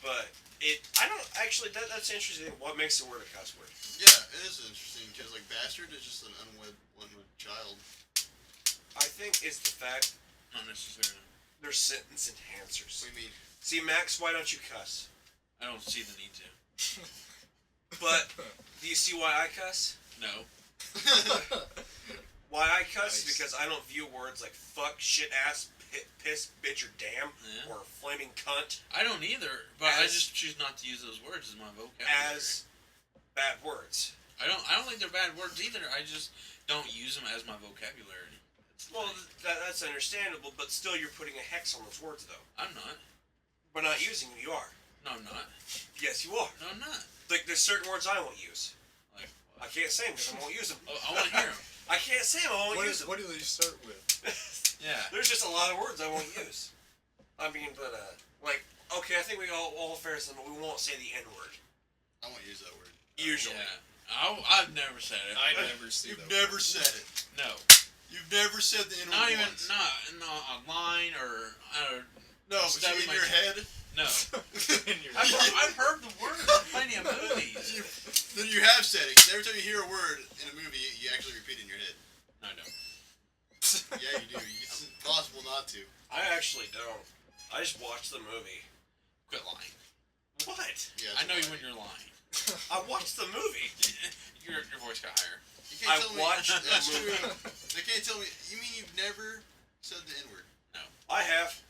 But I don't actually. That's interesting. What makes the word a cuss word? Yeah, it is interesting because like bastard is just an unwed child. I think it's the fact. Not necessarily. They're sentence enhancers. What do you mean? See, Max, why don't you cuss? I don't see the need to. But do you see why I cuss? No. Why I cuss is because I don't view words like fuck, shit, ass, piss, bitch, or damn, or flaming cunt. I don't either, but I just choose not to use those words as my vocabulary. As bad words. I don't think they're bad words either. I just don't use them as my vocabulary. Well, that's understandable, but still you're putting a hex on those words, though. I'm not. By not using them, you are. No, I'm not. Yes, you are. No, I'm not. Like, there's certain words I won't use. Like what? I can't say them because I won't use them. Oh, I want to hear them. I can't say them, I won't use them. What do they start with? Yeah. There's just a lot of words I won't use. I mean, but, like, okay, I think we all fair some, but we won't say the N-word. I won't use that word. Usually. Yeah. I've never said it. I never see that. You've never said it. No. You've never said the N-word Not even, once. not online or No, but in your head? No. Your I've heard the word in plenty of movies. Then you have said it, 'cause every time you hear a word in a movie, you actually repeat it in your head. No, I don't. Yeah, you do. It's impossible not to. I actually don't. I just watched the movie. Quit lying. What? Yeah, I know you when you're lying. I watched the movie. Your voice got higher. You can't I tell watched me. the That's movie. true. They can't tell me. You mean you've never said the N-word? No. I have.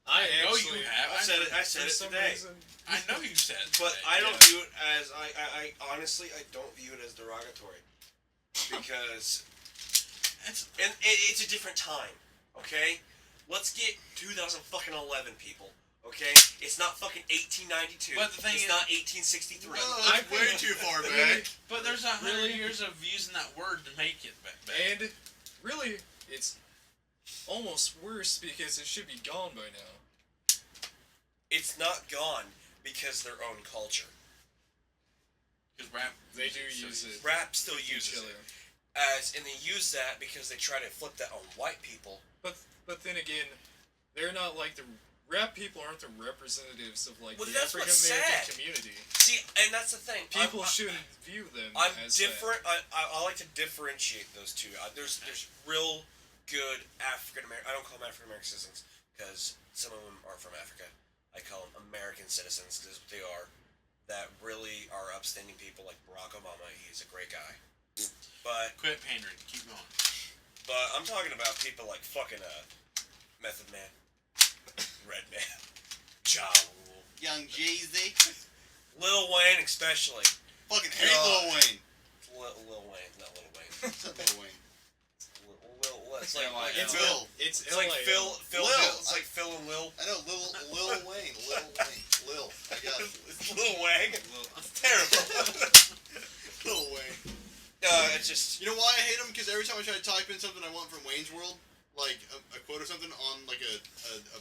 I know you have. I said it today. I know you said it. But today. I don't view it as I honestly I don't view it as derogatory because it's a different time. Okay, let's get 2011 people. Okay, it's not fucking 1892. But the thing it's is, not 1863. Oh, that's way too far back. But there's 100 years of using that word to make it back. And really, it's almost worse because it should be gone by now. It's not gone because their own culture. Because rap, They do use it. Rap still uses it. And they use that because they try to flip that on white people. But then again, they're not like the rap people aren't the representatives of like the that's African what's American sad. community. See, and that's the thing. People shouldn't view them I'm as different. I like to differentiate those two. There's real good African American. I don't call them African American citizens because some of them are from Africa. I call them American citizens because they are. That really are upstanding people like Barack Obama. He's a great guy. But quit pandering. Keep going. But I'm talking about people like fucking Method Man, Redman, Ja Rule, Young Jay-Z. Lil Wayne especially. Fucking hate Lil Wayne. Lil Wayne, not Lil Wayne. It's not Lil Wayne. It's like It's Phil. It's like Phil. Lil. It's like Phil and Lil. I know Lil Wayne. Lil. I got it. It's Lil Wang. It's terrible. Lil Wayne. It's just. You know why I hate him? Because every time I try to type in something I want from Wayne's World, like a quote or something on like a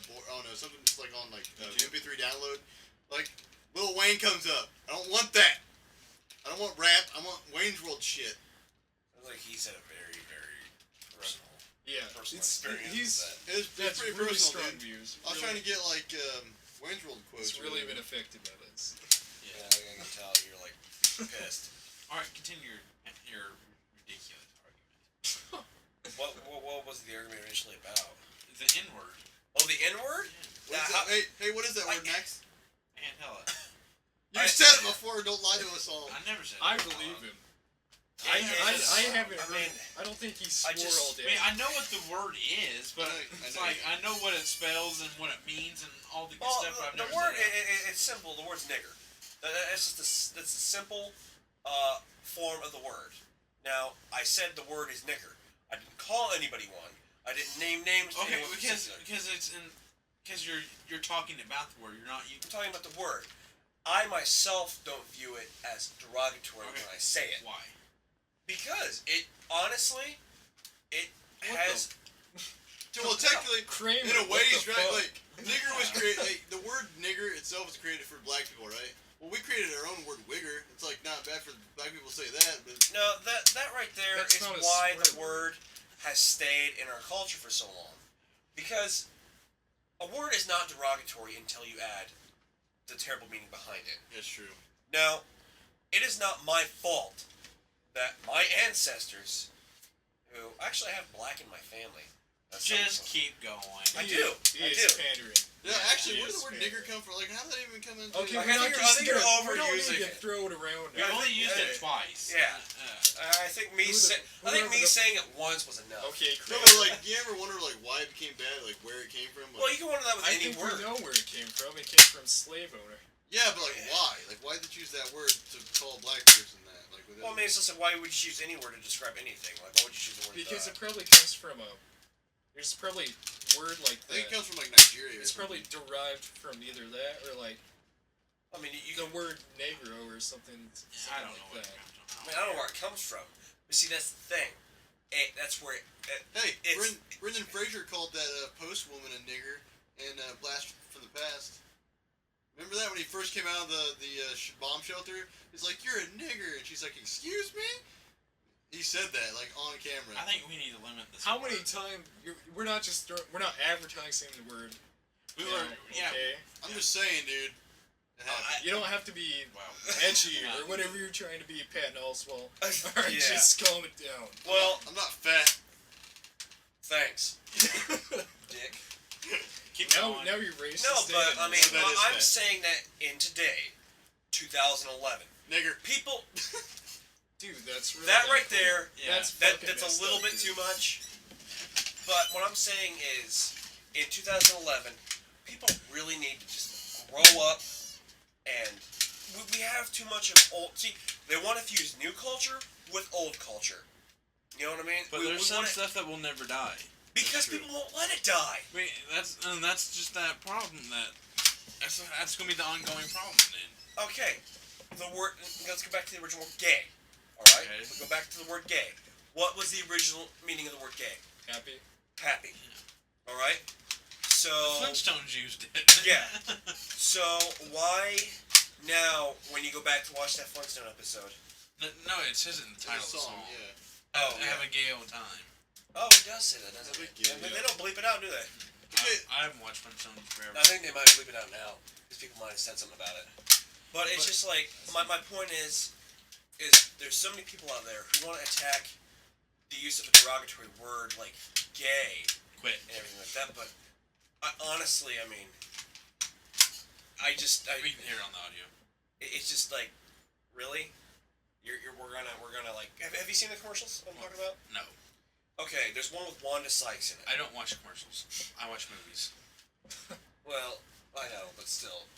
board, I don't know, something just like on like MP3 download, like Lil Wayne comes up. I don't want that. I don't want rap. I want Wayne's World shit. Like he said a very, very personal. Yeah, personal it's experience. It's that's pretty really personal, strong dude. views. I was trying to get like Wayne's World quotes. It's really been affected by this. Yeah, I can tell you're like pissed. All right, continue your ridiculous argument. What was the argument initially about? The N-word. Oh, the N-word? Hey, what is that word next? I can't tell it. You said it before. Don't lie to us all. I never said it. I believe him. Yeah, I haven't I heard. mean, I don't think he swore all day. I mean, I know what the word is, but it's I know. like I know what it spells and what it means and all the good well, stuff. I've the never word, said. it's simple. The word's nigger. That's just that's a simple form of the word. Now, I said the word is nigger. I didn't call anybody one. I didn't name names. To Okay, anyone because you're talking about the word. You're not. I'm talking about the word. I myself don't view it as derogatory when I say it. Why? Because it honestly, it What has. Well, technically, Kramer, in a way, what he's the right. fuck? Like, nigger was created. Like, the word nigger itself was created for black people, right? Well, we created our own word wigger. It's like not bad for black people to say that, but No, that right there That's is not a why the swear word. word has stayed in our culture for so long. Because a word is not derogatory until you add the terrible meaning behind it. That's true. Now, it is not my fault that my ancestors, who actually I have black in my family. Just keep going. I do. He is pandering. Yeah, actually, where does the word Pandering. nigger come from? Like, how did that even come into? Okay, I we're not think just you're we don't overusing need to it. throw it around. We Yeah, only used yeah. it twice. Yeah. I think me saying it once was enough. Okay, No, Chris. but like, do you ever wonder like why it became bad? Like where it came from? Like, Well, you can wonder that with I any think word. we know where it came from. It came from slave owner. yeah, but like why? Like why did they choose that word to call a black person that? Like, Well, I mean, it's just like, why would you choose any word to describe anything? Like, why would you choose the word? Because it probably comes from a. There's probably word like I think it that. comes from like Nigeria. It's probably derived from either that or like I mean, you the can, word negro or something. I don't know like what that. it comes from. I mean, I don't know where it comes from. But see, that's the thing. That's where Hey, it's- Brendan Fraser called that post woman a nigger in Blast from the Past. Remember that when he first came out of the bomb shelter? He's like, "You're a nigger," and she's like, "Excuse me." He said that like on camera. I think we need to limit this. How word. many times we're not just we're not advertising the word. We you were, know, yeah. Okay. I'm just saying, dude. It happened. You don't have to be Wow. edgy Yeah. or whatever you're trying to be, Patton Oswalt. yeah. Or just calm it down. Well, I'm not fat. thanks, Dick. Keep now, going. now you're racist. No, but I mean, Well, that is I'm fair. saying that in today, 2011, Nigger. people dude, that's really that not right cool. there, Yeah. That's that's fucking a messed little up, bit dude. too much. But what I'm saying is, in 2011, people really need to just grow up, and we have too much of old. See, they want to fuse new culture with old culture. You know what I mean? But there's some stuff that will never die. because true. people won't let it die. That's just that problem. That's gonna be the ongoing problem then. Okay, the word. Let's go back to the original word gay. All right, Okay. we go back to the word gay. What was the original meaning of the word gay? Happy. Happy. All right. So. Flintstones used it. Yeah. So why now, when you go back to watch that Flintstone episode? No, it says it in the title of the song. Yeah. Oh, Have a gay old time. Oh, he does say that, doesn't Have he? a gay, And yeah. they don't bleep it out, do they? Okay. I haven't watched Flintstones forever. I think they might bleep it out now because people might have said something about it. But it's just like my point is there's so many people out there who want to attack the use of a derogatory word like gay Quit. and everything like that. But honestly, I mean, We can hear it on the audio. it's just like, really, we're gonna like. Have you seen the commercials I'm talking about? No, Okay, there's one with Wanda Sykes in it. I don't watch commercials. I watch movies. Well, I know, but still.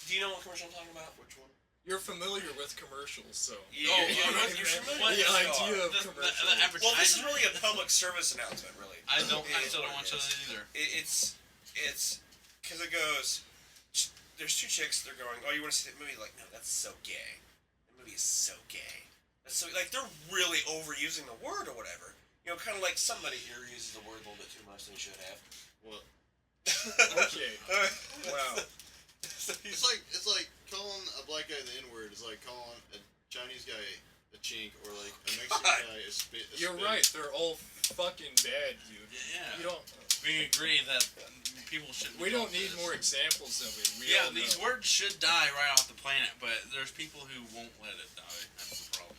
Do you know what commercial I'm talking about? Which one? You're familiar with commercials, so. You're familiar what with the they idea are. of commercials. Well, this is really a public service announcement, really. I still It don't is watch what it those is. either. It's because it goes. There's two chicks. They're going. Oh, you want to see that movie? Like, no, that's so gay. The movie is so gay. That's so like they're really overusing the word or whatever. You know, kind of like somebody here uses the word a little bit too much than he should have. What? Okay. Wow. It's like calling a black guy the N-word is like calling a Chinese guy a chink or like a Mexican God. guy a spit. You're right. They're all fucking bad, dude. Yeah. You don't. We agree that people should. We don't need more examples of it. We Yeah, all these know. words should die right off the planet, but there's people who won't let it die. That's the problem.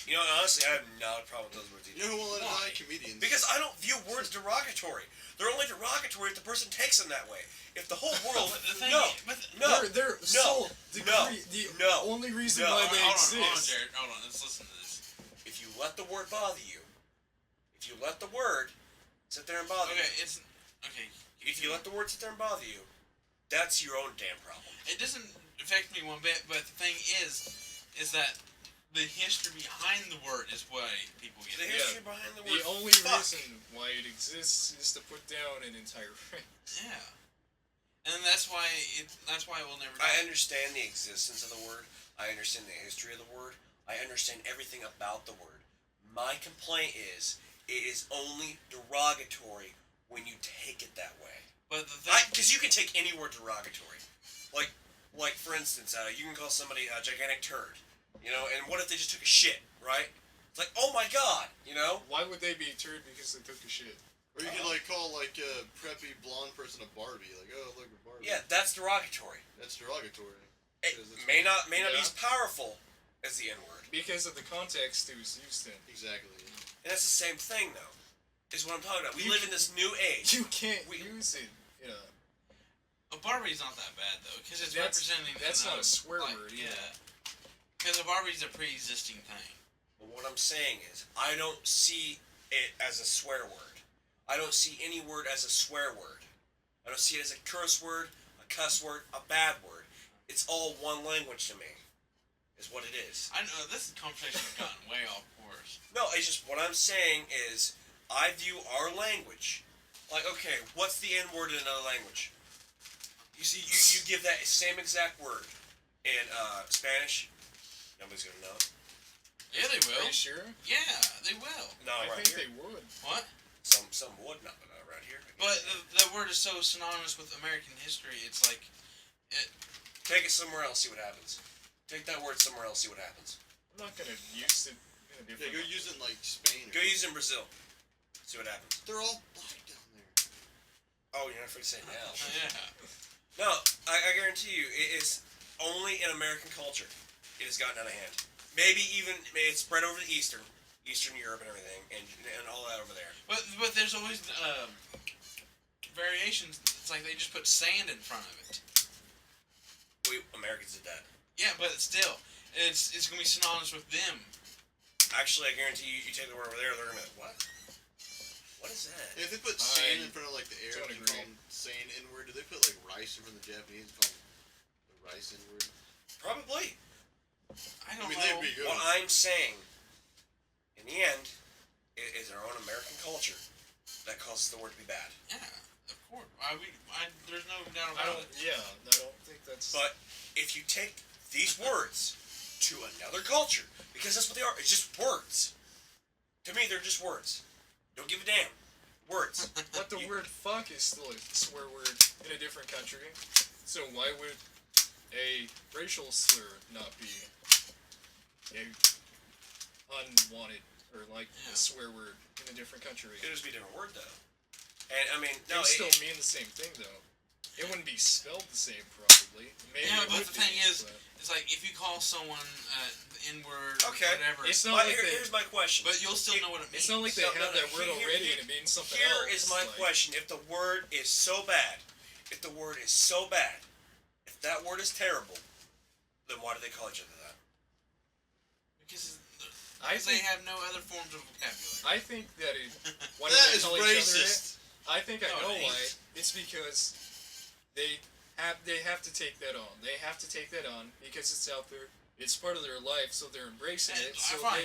You know, honestly, I have not a problem with those words You either. know who will let it Why? die? Comedians. Because I don't view words derogatory. They're only derogatory if the person takes them that way. If the whole world, But the thing no, is, but no, They're so no, the no, only reason no. why they hold exist. on, Jared. Hold on. Let's listen to this. if you let the word bother you, if you let the word sit there and bother Okay, you, it's okay. if you let the word sit there and bother you, that's your own damn problem. It doesn't affect me one bit, but the thing is that the history behind the word is why people get The it. history behind the word The only fuck. reason why it exists is to put down an entire race. Yeah, and that's why it will never. I die. understand the existence of the word. I understand the history of the word. I understand everything about the word. My complaint is it is only derogatory when you take it that way. But the thing, Because you can take any word derogatory. Like for instance, you can call somebody a gigantic turd. You know, and what if they just took a shit, right? It's like, oh my god, you know? Why would they be a turd because they took a shit? Or you could like call like a preppy blonde person a Barbie. Like, oh look at Barbie. Yeah, that's derogatory. That's derogatory. It Because it's- may not be Yeah. as powerful as the N-word. Because of the context it was used in. Exactly. And that's the same thing, though. Is what I'm talking about. We You live in this new age. You can't We- use it. Yeah. A Barbie's not that bad though, because it's That's- representing. that's not a swear like, word, Yeah. either. Because a Barbie's a pre-existing thing. But what I'm saying is, I don't see it as a swear word. I don't see any word as a swear word. I don't see it as a curse word, a cuss word, a bad word. It's all one language to me. Is what it is. I know this conversation has gotten way off course. No, it's just what I'm saying is I view our language like, okay, what's the N word in another language? You see, you give that same exact word in Spanish. Nobody's gonna know it. Yeah, they will. Are you sure? Yeah, they will. No, I right think here. they would. What? Some would not right here. But the word is so synonymous with American history. It's like, Take it somewhere else, see what happens. Take that word somewhere else, see what happens. I'm not gonna use it in a Yeah, different. go use it in like Spain. Go use it in Brazil. See what happens. They're all black down there. Oh, you're not afraid to say it now. yeah. No, I guarantee you, it is only in American culture it has gotten out of hand. Maybe even it's spread over to Eastern Europe and everything, and all that over there. But there's always variations. It's like they just put sand in front of it. We Americans did that. Yeah, but still, it's gonna be synonymous with them. Actually, I guarantee you, you take the word over there, they're gonna be like, what? What is that? If they put sand in front of like the Arab and call them sand N-word, do they put like rice in front of the Japanese and call them the rice N-word? Probably. I don't I mean, know. they'd be good. What I'm saying, in the end, is our own American culture that causes the word to be bad. Yeah, of course. There's no doubt I about don't. it. Yeah, I don't think that's. But if you take these words to another culture, because that's what they are, it's just words. To me, they're just words. Don't give a damn. Words. But the word "fuck" is still a swear word in a different country. So why would a racial slur not be a unwanted or like a swear word in a different country? It'd just be a different word, though. And I mean, It no, would still mean the same thing, though. It wouldn't be spelled the same, probably. Maybe Yeah, it but would the thing be, is, but- it's like if you call someone the N-word or Okay. whatever, It's not but like they. here's my question. but you'll still know what it means. It's not like they No, have no, that word here- already here- and it means something Here else. is my like- question: if the word is so bad, if the word is so bad, if that word is terrible, then why do they call each other that? because I they think. have no other forms of vocabulary. I think that it. Why do That they is call each other it? racist. I think I No, know it why. ain't. It's because they have to take that on. They have to take that on because it's out there. It's part of their life, so they're embracing And it. So fine,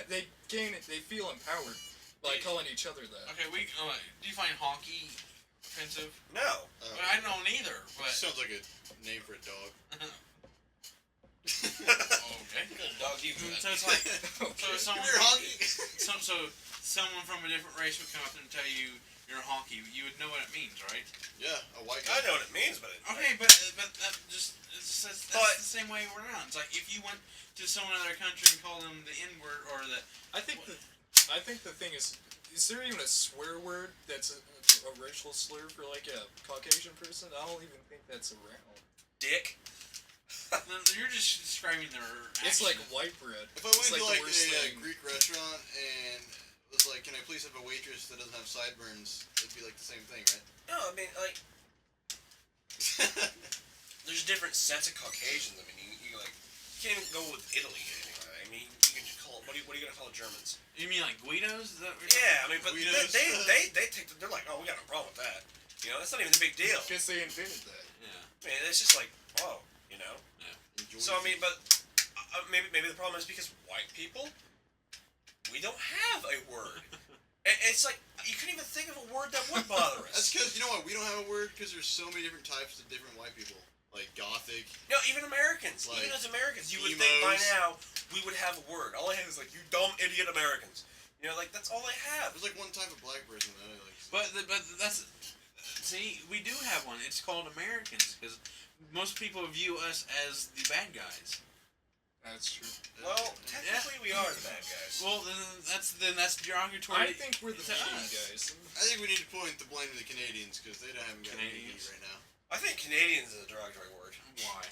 they gain it. They feel empowered by calling each other that. Okay, do you find honky offensive? No. Well, I don't either, but Sounds like a name for a dog. okay. Dog, you. So it's like Okay. so someone Come here, honky. so someone from a different race would come up and tell you you're a honky. You would know what it means, right? Yeah, a white guy. I know what it means, but Okay, but that that's But- the same way around. It's like if you went to someone in other country and called them the N-word or the I think the thing is there even a swear word that's a racial slur for like a Caucasian person? I don't even think that's around. dick. you're just describing their. It's action. like white bread. If I It's went to the like worst a thing. Greek restaurant and was like, "Can I please have a waitress that doesn't have sideburns?" It'd be like the same thing, right? No, I mean, like, there's different sets of Caucasians. I mean, you like, you can't even go with Italy or anything like that. I mean, you can just call what are you gonna call Germans? You mean like Guidos? Is that what you're Yeah, I mean, but Guidos. they take, they're like, oh, we got no problem with that. You know, that's not even the big deal. Because they invented that. Yeah. I mean, it's just like, whoa, you know. Enjoy So I mean, but maybe the problem is because white people, we don't have a word. It's like you couldn't even think of a word that would bother That's us. because you know what? We don't have a word because there's so many different types of different white people, like gothic. No, even Americans. Like, even as Americans, you would think by emos. now we would have a word. All I have is like, you dumb idiot Americans. You know, like that's all they have. There's like one type of black person that I like. But that's see, we do have one. It's called Americans because most people view us as the bad guys. That's true. Well, technically we are the bad guys. Well, then that's derogatory. I think we're the to mean us. guys. I think we need to point the blame to the Canadians because they haven't got any heat Canadians? right now. I think Canadians is a derogatory word. Why?